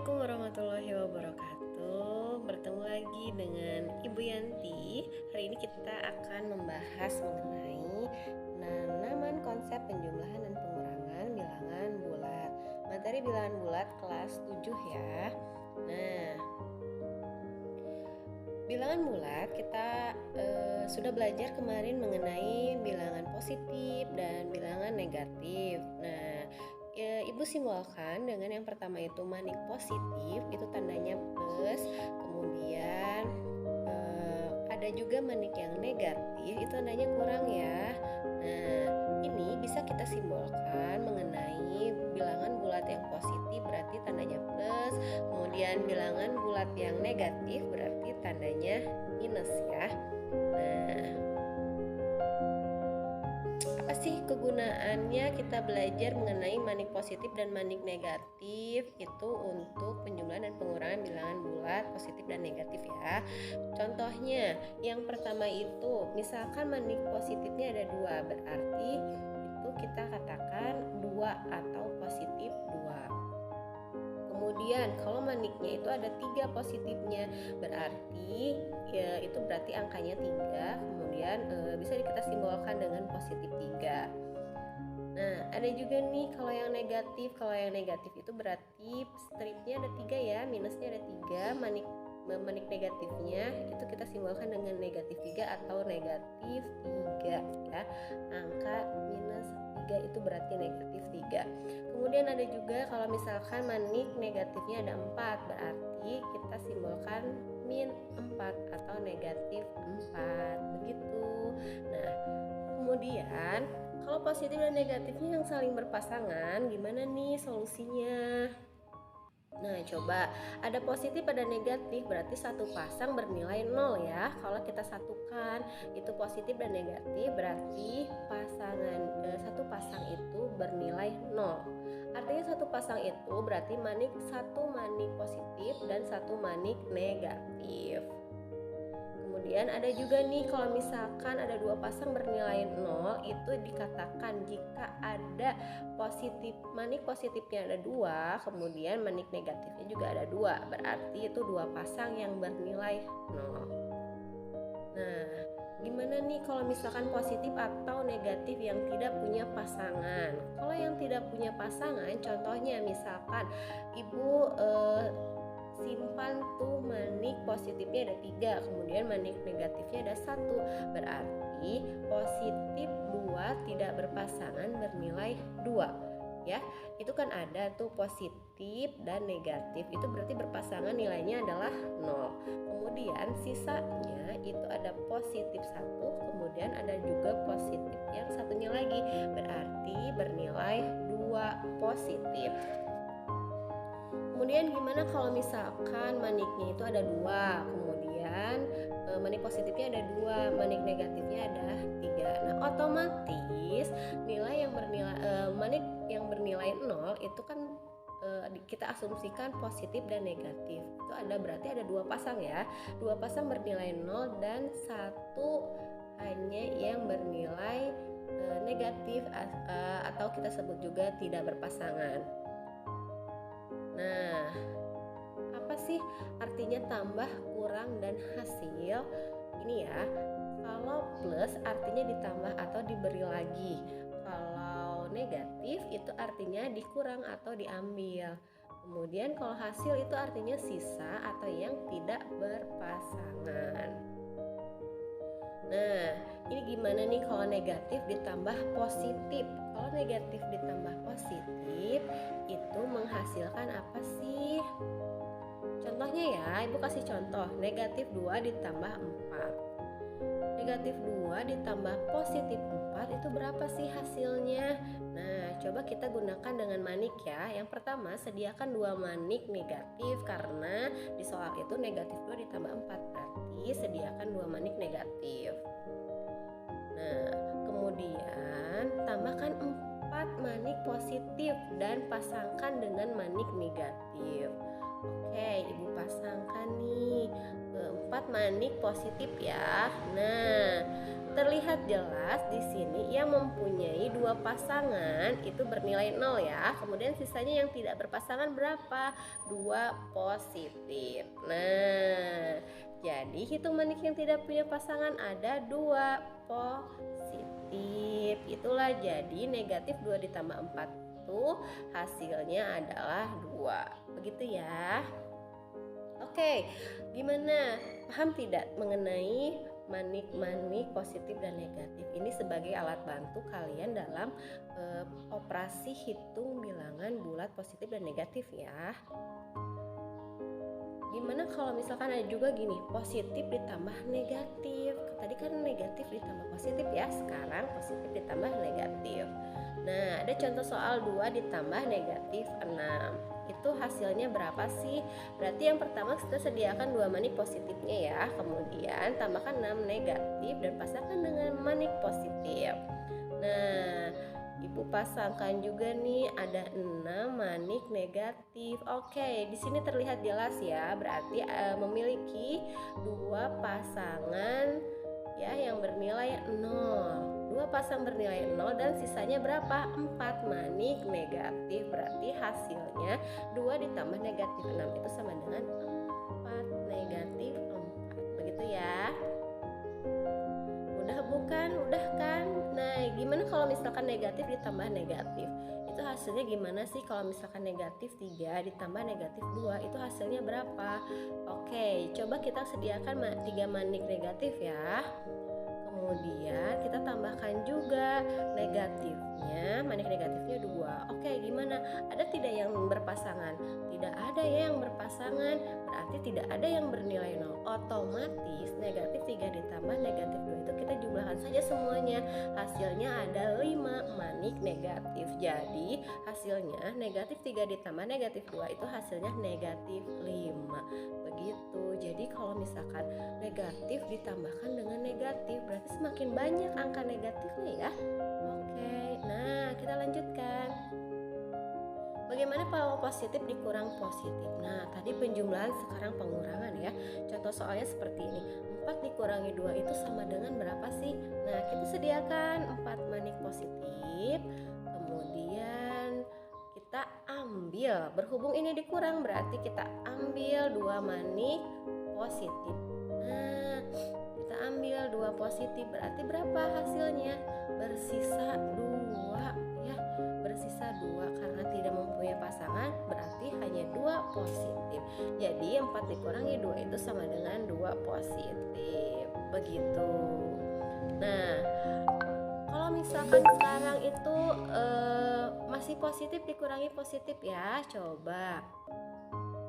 Assalamualaikum warahmatullahi wabarakatuh. Bertemu lagi dengan Ibu Yanti. Hari ini kita akan membahas mengenai penanaman konsep penjumlahan dan pengurangan bilangan bulat. Materi bilangan bulat kelas 7 ya. Nah, bilangan bulat kita sudah belajar kemarin mengenai bilangan positif dan bilangan negatif. Nah, Ibu simbolkan dengan yang pertama itu manik positif, itu tandanya plus. Kemudian ada juga manik yang negatif, itu tandanya kurang ya. Nah, ini bisa kita simbolkan mengenai bilangan bulat yang positif berarti tandanya plus. Kemudian bilangan bulat yang negatif berarti tandanya minus ya. Nah, apa sih kegunaannya kita belajar mengenai manik positif dan manik negatif itu untuk penjumlahan dan pengurangan bilangan bulat positif dan negatif ya. Contohnya yang pertama itu misalkan manik positifnya ada 2, berarti itu kita katakan 2 atau positif 2. Kemudian kalau maniknya itu ada 3 positifnya, berarti ya itu berarti angkanya 3. Kemudian bisa kita simbolkan dengan positif 3. Nah, ada juga nih kalau yang negatif. Kalau yang negatif itu berarti stripnya ada 3 ya, minusnya ada 3. Manik negatifnya itu kita simbolkan dengan negatif 3 atau negatif 3 ya. Angka minus 3 itu berarti negatif 3. Kemudian ada juga kalau misalkan manik negatifnya ada 4, berarti kita simbolkan min 4 atau negatif 4 begitu. Nah, kemudian kalau positif dan negatifnya yang saling berpasangan, gimana nih solusinya? Nah, coba ada positif ada negatif, berarti satu pasang bernilai 0 ya. Kalau kita satukan itu positif dan negatif, berarti satu pasang itu bernilai 0. Artinya satu pasang itu berarti satu manik positif dan satu manik negatif. Kemudian ada juga nih kalau misalkan ada 2 pasang bernilai 0, itu dikatakan jika ada manik positifnya ada 2, kemudian manik negatifnya juga ada 2, berarti itu 2 pasang yang bernilai 0. Nah, gimana nih kalau misalkan positif atau negatif yang tidak punya pasangan? Kalau yang tidak punya pasangan, contohnya misalkan Ibu simpan tuh manik positifnya ada 3, kemudian manik negatifnya ada 1, berarti positif 2 tidak berpasangan bernilai 2 ya. Itu kan ada tuh positif dan negatif, itu berarti berpasangan nilainya adalah 0. Kemudian sisanya itu ada positif 1, kemudian ada juga positif yang satunya lagi, berarti bernilai 2 positif. Kemudian gimana kalau misalkan maniknya itu ada 2, kemudian manik positifnya ada 2, manik negatifnya ada 3. Nah, otomatis manik yang bernilai 0 itu kan kita asumsikan positif dan negatif. Itu berarti ada 2 pasang ya. 2 pasang bernilai 0 dan 1 hanya yang bernilai negatif atau kita sebut juga tidak berpasangan. Nah, apa sih artinya tambah, kurang, dan hasil? Ini ya, kalau plus artinya ditambah atau diberi lagi. Kalau negatif itu artinya dikurang atau diambil. Kemudian kalau hasil itu artinya sisa atau yang tidak berpasangan. Nah, ini gimana nih kalau negatif ditambah positif? Kalau negatif ditambah positif itu menghasilkan apa sih? Contohnya ya, Ibu kasih contoh. Negatif 2 ditambah 4. Negatif 2 ditambah positif 4 itu berapa sih hasilnya? Nah, coba kita gunakan dengan manik ya. Yang pertama, sediakan 2 manik negatif karena di soal itu negatif 2 ditambah 4, berarti sediakan 2 manik negatif. Nah, kemudian tambahkan 4 manik positif dan pasangkan dengan manik negatif. Oke, Ibu pasangkan nih 4 4 manik positif ya. Nah, terlihat jelas di sini yang mempunyai 2 pasangan itu bernilai 0 ya. Kemudian sisanya yang tidak berpasangan berapa? 2 positif. Nah, jadi hitung manik yang tidak punya pasangan ada 2 positif. Itulah jadi negatif 2 ditambah 4 itu hasilnya adalah 2. Begitu ya. Oke, gimana? Paham tidak mengenai manik-manik positif dan negatif? Ini sebagai alat bantu kalian dalam operasi hitung bilangan bulat positif dan negatif ya. Gimana kalau misalkan ada juga gini, positif ditambah negatif. Tadi kan negatif ditambah positif ya, sekarang positif ditambah negatif. Nah, ada contoh soal 2 ditambah negatif 6. Itu hasilnya berapa sih? Berarti yang pertama kita sediakan 2 manik positifnya ya. Kemudian tambahkan 6 negatif dan pasangkan dengan manik positif. Nah, Ibu pasangkan juga nih ada 6 manik negatif. Oke, di sini terlihat jelas ya. Berarti memiliki 2 pasangan ya yang bernilai 0. 2 pasang bernilai 0 dan sisanya berapa? 4 manik negatif. Berarti hasilnya 2 ditambah negatif 6 itu sama dengan 4 negatif 4. Begitu ya. Udah bukan? Udah kan? Nah, gimana kalau misalkan negatif ditambah negatif? Itu hasilnya gimana sih kalau misalkan negatif 3 ditambah negatif 2? Itu hasilnya berapa? Oke, coba kita sediakan 3 manik negatif ya. Kemudian kita tambahkan juga negatifnya, manik negatifnya 2. Oke, gimana? Ada tidak yang berpasangan? Tidak ada ya yang berpasangan, berarti tidak ada yang bernilai 0. Otomatis negatif 3 ditambah negatif 2 itu kita jumlahkan saja semuanya. Hasilnya ada 5 manik negatif. Jadi hasilnya negatif 3 ditambah negatif 2 itu hasilnya negatif 5. Begitu. Jadi kalau misalkan negatif ditambahkan dengan negatif berarti semakin banyak angka negatifnya ya. Oke, nah kita lanjutkan. Bagaimana kalau positif dikurang positif? Nah, tadi penjumlahan, sekarang pengurangan ya. Contoh soalnya seperti ini. 4 dikurangi 2 itu sama dengan berapa sih? Nah, kita sediakan 4 manik positif. Kemudian kita ambil, berhubung ini dikurang berarti kita ambil 2 manik positif. Nah, kita ambil 2 positif berarti berapa hasilnya? Bersisa 2 ya. Bersisa 2 karena tidak mempunyai pasangan berarti hanya 2 positif. Jadi 4 dikurangi 2 itu sama dengan 2 positif. Begitu. Nah, kalau misalkan sekarang itu masih positif dikurangi positif ya. Coba.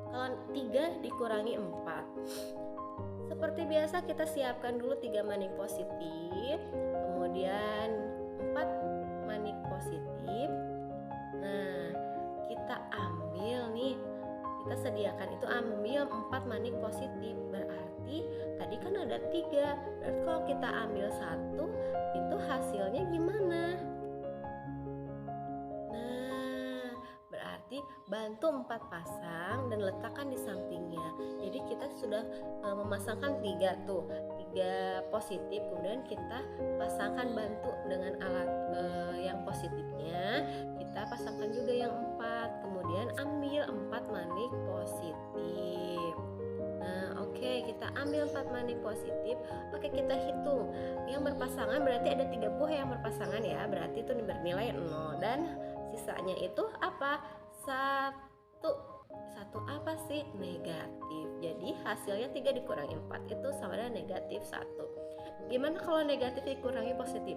Kalau 3 dikurangi 4. Seperti biasa kita siapkan dulu 3 manik positif, kemudian 4 manik positif. Nah, kita ambil nih, kita sediakan itu ambil 4 manik positif. Berarti tadi kan ada 3. Berarti kalau kita ambil 1 itu hasilnya gimana? Nah, berarti bantu 4 pasang dan letakkan di sampingnya. Jadi kita sudah memasangkan 3 tuh, 3 positif, kemudian kita pasangkan bantu dengan alat yang positifnya, kita pasangkan juga yang 4, kemudian ambil 4 manik positif. Nah, oke, kita ambil 4 manik positif. Oke, kita hitung. Yang berpasangan berarti ada 3 buah yang berpasangan ya, berarti itu bernilai 0 dan sisanya itu apa? 1 apa sih? Negatif. Jadi hasilnya 3 dikurangi 4 itu sama dengan negatif 1. Gimana kalau negatif dikurangi positif?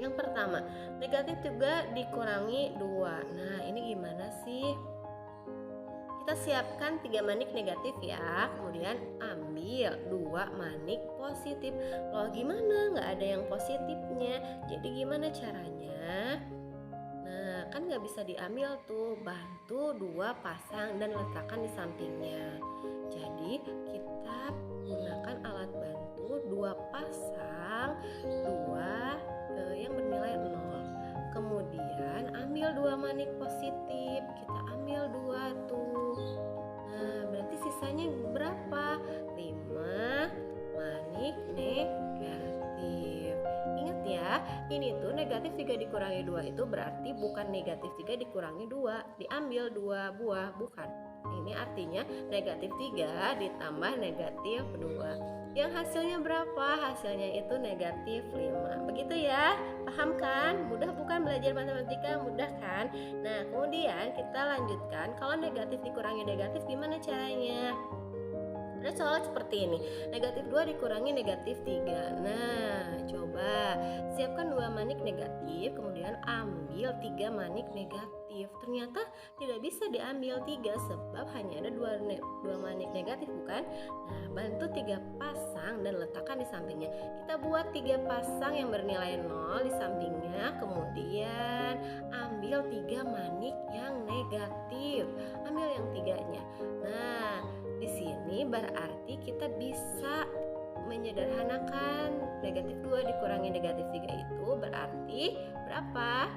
Yang pertama, negatif juga dikurangi 2. Nah, ini gimana sih? Kita siapkan 3 manik negatif ya. Kemudian ambil 2 manik positif. Loh, gimana? Nggak ada yang positifnya. Jadi gimana caranya? Nah, kan nggak bisa diambil tuh. Bantu 2 pasang dan letakkan di sampingnya. Jadi kita gunakan alat bantu 2 pasang, 2 yang bernilai 0. Kemudian ambil 2 manik positif. Kita ambil 2 tuh. Nah, berarti sisanya berapa? 5 ini tuh negatif 3 dikurangi 2 itu berarti bukan negatif 3 dikurangi 2, diambil 2 buah, bukan. Ini artinya negatif 3 ditambah negatif 2. Yang hasilnya berapa? Hasilnya itu negatif 5. Begitu ya? Paham kan? Mudah bukan belajar matematika? Mudah kan? Nah, kemudian kita lanjutkan. Kalau negatif dikurangi negatif gimana caranya? Ada soal seperti ini, negatif 2 dikurangi negatif 3. Nah, coba siapkan 2 manik negatif, kemudian ambil 3 manik negatif. Ternyata tidak bisa diambil 3 sebab hanya ada 2 manik negatif, bukan? Nah, bantu 3 pasang dan letakkan di sampingnya. Kita buat 3 pasang yang bernilai 0 di sampingnya, kemudian ambil 3 manik yang negatif. Ambil yang 3-nya. Nah, di sini berarti kita bisa menyederhanakan negatif 2 dikurangi negatif 3 itu berarti berapa?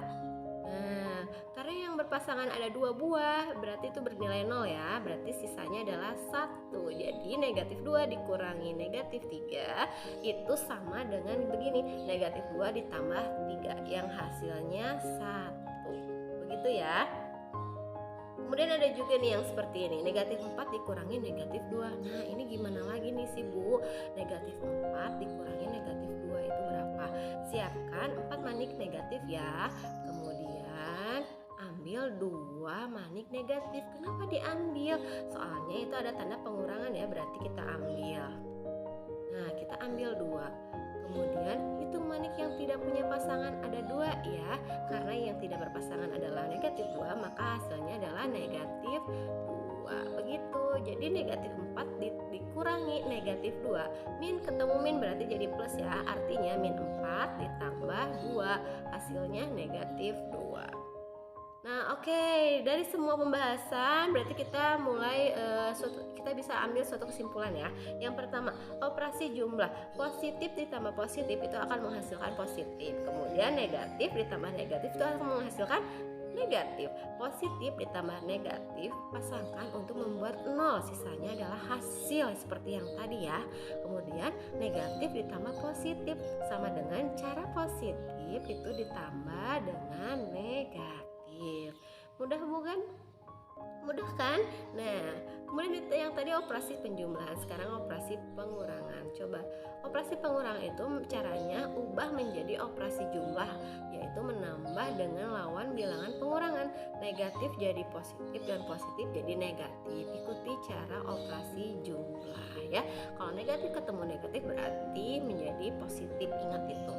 Nah, karena yang berpasangan ada 2 buah berarti itu bernilai 0 ya, berarti sisanya adalah 1. Jadi negatif 2 dikurangi negatif 3 itu sama dengan begini, negatif 2 ditambah 3 yang hasilnya 1. Begitu ya. Kemudian ada juga nih yang seperti ini, negatif 4 dikurangi negatif 2. Nah, ini gimana lagi nih sih Bu? Negatif 4 dikurangi negatif 2 itu berapa? Siapkan 4 manik negatif ya. Kemudian ambil 2 manik negatif. Kenapa diambil? Soalnya itu ada tanda pengurangan ya, berarti kita ambil. Nah, kita ambil 2. Kemudian hitung manik yang tidak punya pasangan ada 2 ya. Karena yang tidak berpasangan adalah negatif 2, maka hasilnya adalah negatif 2. Begitu. Jadi negatif 4 dikurangi negatif 2. Min ketemu min berarti jadi plus ya. Artinya min 4 ditambah 2. Hasilnya negatif 2. Nah, oke. Dari semua pembahasan berarti kita mulai kita bisa ambil suatu kesimpulan ya. Yang pertama, operasi jumlah positif ditambah positif itu akan menghasilkan positif. Kemudian negatif ditambah negatif itu akan menghasilkan negatif. Positif ditambah negatif pasangkan untuk membuat 0. Sisanya adalah hasil seperti yang tadi ya. Kemudian negatif ditambah positif sama dengan cara positif itu ditambah dengan negatif. Mudah bukan? Mudah kan? Nah, kemudian yang tadi operasi penjumlahan, sekarang operasi pengurangan. Coba, operasi pengurangan itu caranya ubah menjadi operasi jumlah, yaitu menambah dengan lawan bilangan pengurangan. Negatif jadi positif dan positif jadi negatif. Ikuti cara operasi jumlah ya. Kalau negatif ketemu negatif berarti menjadi positif, ingat itu.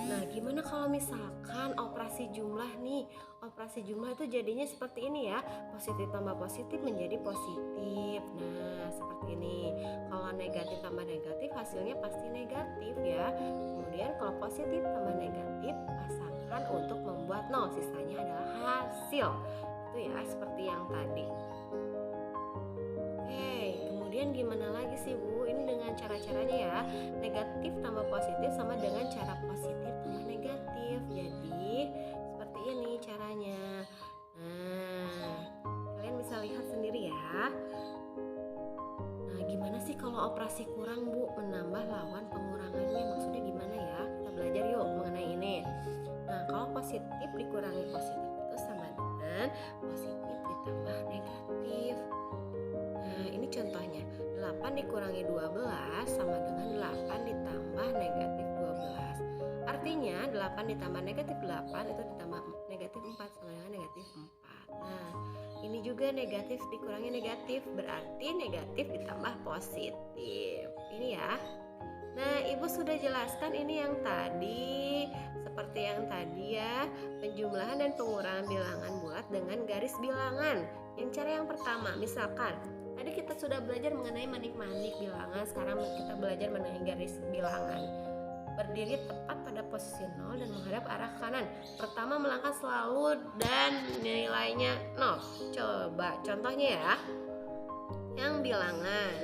Nah, gimana kalau misalkan operasi jumlah nih? Operasi jumlah itu jadinya seperti ini ya. Positif tambah positif menjadi positif. Nah, seperti ini. Kalau negatif tambah negatif hasilnya pasti negatif ya. Kemudian kalau positif tambah negatif pasangkan untuk membuat 0. Sisanya adalah hasil. Itu ya, seperti yang tadi. Oke, kemudian gimana lagi sih Bu? Ini dengan cara-caranya ya. Negatif tambah positif sama dengan cara positif tambah negatif. Jadi seperti ini caranya. Nah, kalian bisa lihat sendiri ya. Nah, gimana sih kalau operasi kurang Bu? Menambah lawan pengurangannya maksudnya gimana ya? Kita belajar yuk mengenai ini. Nah, kalau positif dikurangi positif itu sama dengan positif ditambah negatif. Nah, ini contohnya. 8 dikurangi 12 sama dengan 8 ditambah negatif 12. Artinya 8 ditambah negatif 8 itu ditambah negatif 4 sama dengan negatif 4. Nah, ini juga negatif dikurangi negatif berarti negatif ditambah positif. Ini ya. Nah, Ibu sudah jelaskan ini yang tadi, seperti yang tadi ya, penjumlahan dan pengurangan bilangan bulat dengan garis bilangan. Yang cara yang pertama, misalkan tadi kita sudah belajar mengenai manik-manik bilangan, sekarang kita belajar mengenai garis bilangan. Berdiri tepat pada posisi 0 dan menghadap arah kanan. Pertama melangkah selalu dan nilainya 0. Coba contohnya ya. Yang bilangan.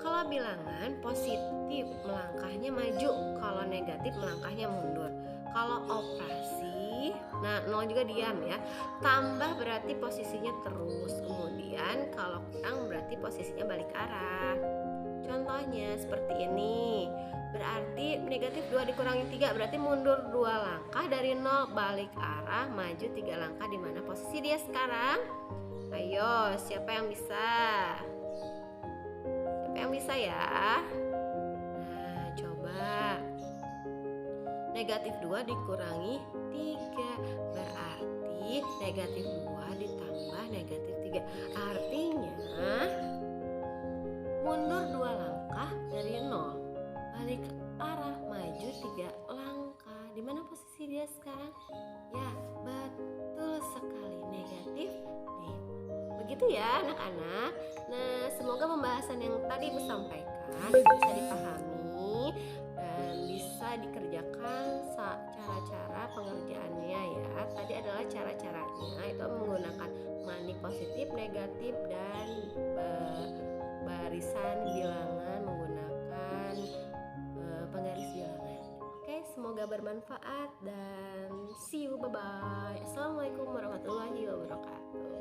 Kalau bilangan positif melangkahnya maju, kalau negatif melangkahnya mundur. Kalau operasi, nah 0 juga diam ya. Tambah berarti posisinya terus. Kemudian kalau kurang berarti posisinya balik arah. Contohnya seperti ini. Berarti negatif 2 dikurangi 3 berarti mundur 2 langkah dari 0, balik arah, maju 3 langkah. Di mana posisi dia sekarang? Ayo, siapa yang bisa? Siapa yang bisa ya? Nah, coba. Negatif 2 dikurangi 3 berarti negatif 2 ditambah negatif 3. Artinya mundur 2 langkah dari 0, balik arah, maju 3 langkah. Di mana posisi dia sekarang? Ya, betul sekali, negatif 5. Begitu ya anak-anak. Nah, semoga pembahasan yang tadi Ibu sampaikan bisa dipahami dan bisa dikerjakan cara-cara pengerjaannya ya. Tadi adalah cara-caranya itu menggunakan manik positif, negatif, dan barisan bilangan menggunakan penggaris bilangan. Oke, semoga bermanfaat dan see you, bye bye. Assalamualaikum warahmatullahi wabarakatuh.